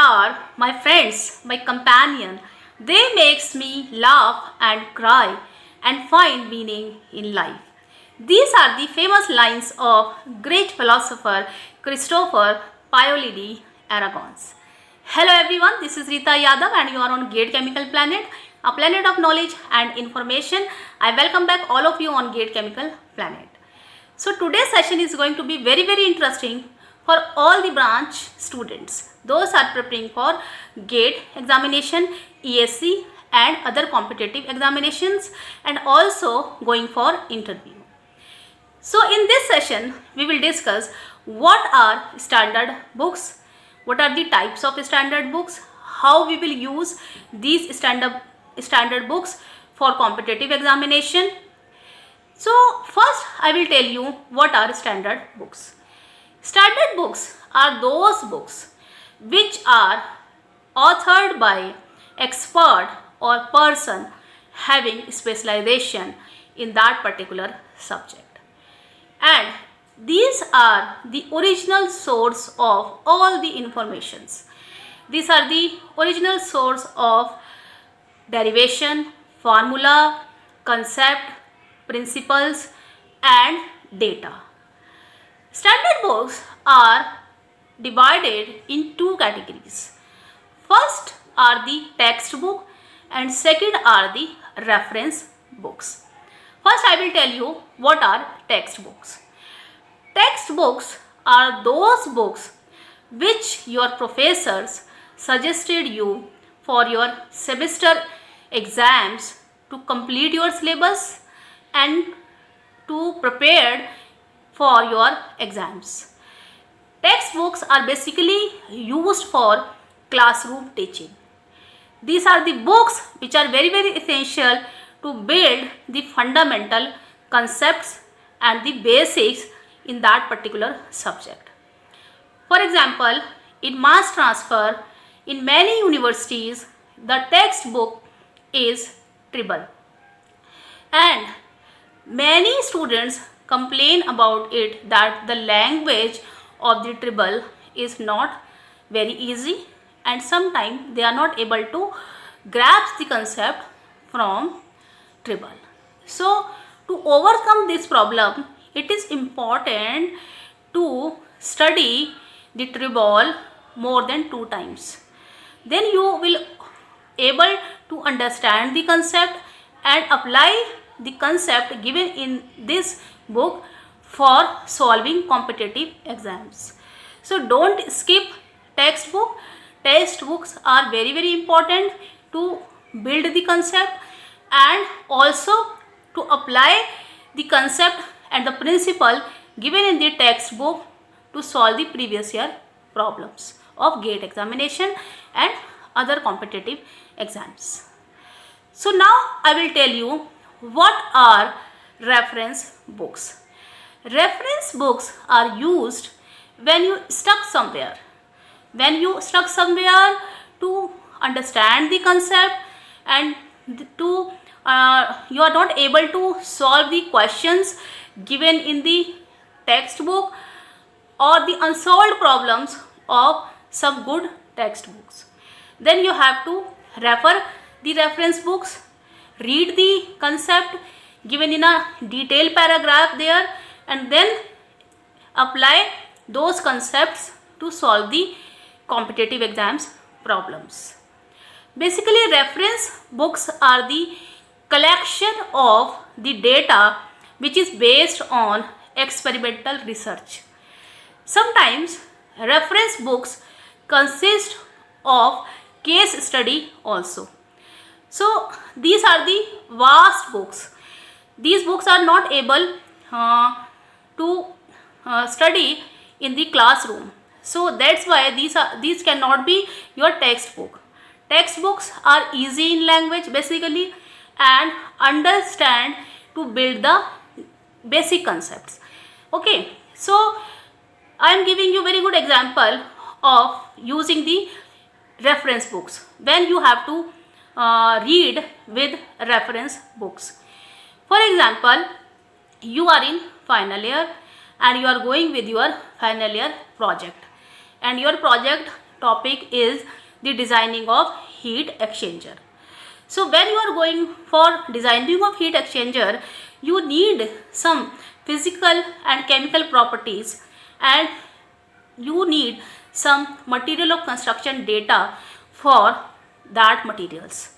are my friends, my companion. They makes me laugh and cry and find meaning in life. These are the famous lines of great philosopher Christopher Paoli di Aragons. Hello everyone, this is Rita Yadav and you are on Gate Chemical Planet, a planet of knowledge and information. I welcome back all of you on Gate Chemical Planet. So today's session is going to be very interesting for all the branch students. Those are preparing for GATE examination, ESC and other competitive examinations and also going for interview. So in this session, we will discuss what are standard books, what are the types of standard books, how we will use these standard books for competitive examination. So first I will tell you what are standard books. Standard books are those books which are authored by expert or person having specialization in that particular subject. And these are the original source of all the informations. These are the original source of derivation, formula, concept, principles and data. Standard books are divided in two categories. First are the textbook and second are the reference books. First I will tell you what are textbooks. Textbooks are those books which your professors suggested you for your semester exams to complete your syllabus and to prepare for your exams. Textbooks are basically used for classroom teaching. These are the books which are very essential to build the fundamental concepts and the basics in that particular subject. For example, in mass transfer, in many universities, the textbook is Tribble. And many students complain about it that the language of the Tribble is not very easy and sometimes they are not able to grasp the concept from Tribble. So to overcome this problem, it is important to study the Tribble more than 2 times. Then you will able to understand the concept and apply the concept given in this book for solving competitive exams. So don't skip textbook. Textbooks are very important to build the concept and also to apply the concept and the principle given in the textbook to solve the previous year problems of GATE examination and other competitive exams. So now I will tell you what are reference books. Reference books are used when you stuck somewhere. When you stuck somewhere to understand the concept and to you are not able to solve the questions given in the textbook or the unsolved problems of some good textbooks. Then you have to refer the reference books, read the concept given in a detailed paragraph there and then apply those concepts to solve the competitive exams problems. Basically, reference books are the collection of the data which is based on experimental research. Sometimes reference books consist of case study also. So these are the vast books. These books are not able to study in the classroom. So that's why these cannot be your textbook. Textbooks are easy in language basically and understand to build the basic concepts. Okay, so I am giving you very good example of using the reference books when you have to read with reference books. For example, you are in final year and you are going with your final year project and your project topic is the designing of heat exchanger. So when you are going for designing of heat exchanger, you need some physical and chemical properties, and you need some material of construction data for that materials.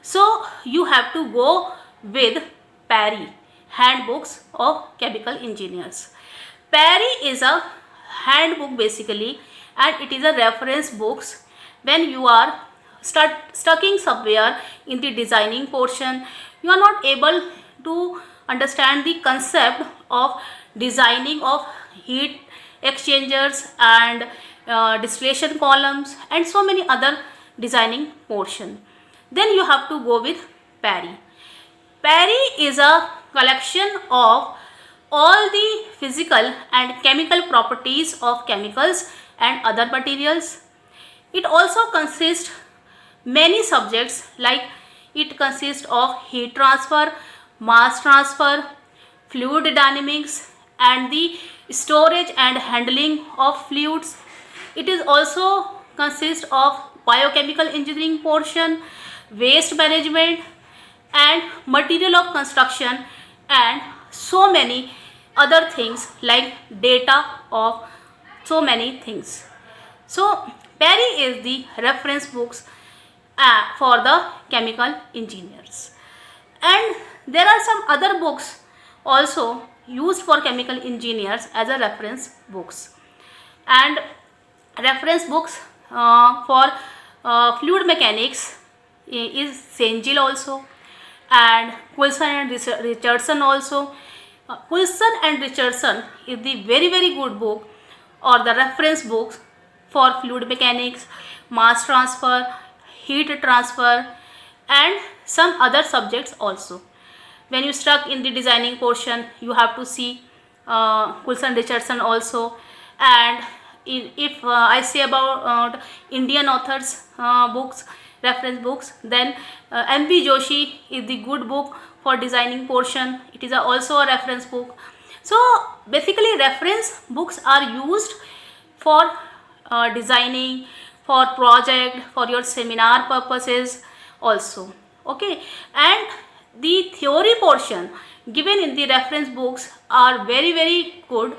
So you have to go with Parry handbooks of chemical engineers. Parry is a handbook basically, and it is a reference books when you are stucking somewhere in the designing portion. You are not able to understand the concept of designing of heat exchangers and distillation columns and so many other designing portion. Then you have to go with Parry. Parry is a collection of all the physical and chemical properties of chemicals and other materials. It also consists many subjects, like it consists of heat transfer, mass transfer, fluid dynamics, and the storage and handling of fluids. It is also consists of biochemical engineering portion, waste management, and material of construction, and so many other things like data of so many things. So Parry is the reference books for the chemical engineers, and there are some other books also used for chemical engineers as a reference books. And reference books for fluid mechanics is Sengil also, and Coulson and Richardson also. Coulson and Richardson is the very good book or the reference books for fluid mechanics, mass transfer, heat transfer, and some other subjects also. When you stuck in the designing portion, you have to see Coulson Richardson also. And if I say about Indian authors books, reference books, then M.B. Joshi is the good book for designing portion. It is also a reference book. So basically reference books are used for designing, for project, for your seminar purposes also. Okay, and the theory portion given in the reference books are very good,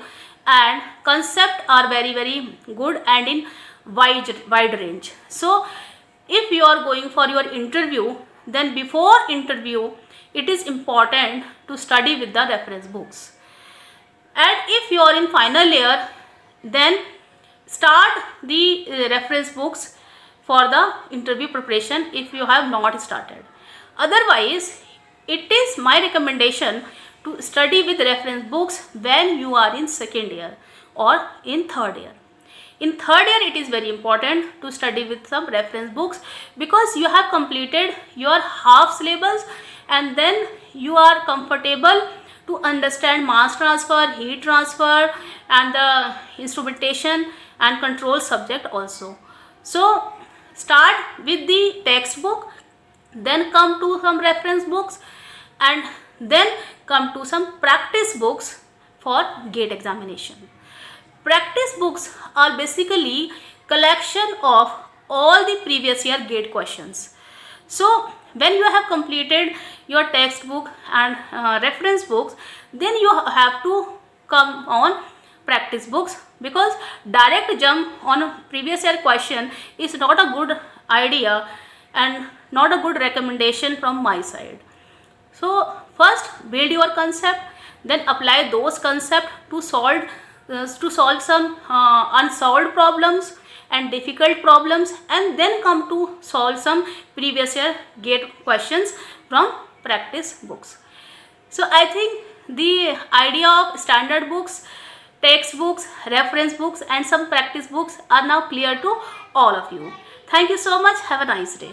and concept are very good and in wide range. So if you are going for your interview, then before interview it is important to study with the reference books. And if you are in final year, then start the reference books for the interview preparation if you have not started. Otherwise, it is my recommendation to study with reference books when you are in second year or in third year. In third year, it is very important to study with some reference books, because you have completed your half syllabus and then you are comfortable to understand mass transfer, heat transfer, and the instrumentation and control subject also. So start with the textbook, then come to some reference books, and then come to some practice books for GATE examination. Practice books are basically collection of all the previous year GATE questions. So when you have completed your textbook and reference books, then you have to come on practice books, because direct jump on a previous year question is not a good idea and not a good recommendation from my side. So first build your concept, then apply those concepts to solve some unsolved problems and difficult problems, and then come to solve some previous year GATE questions from practice books. So I think the idea of standard books, textbooks, reference books, and some practice books are now clear to all of you. Thank you so much. Have a nice day.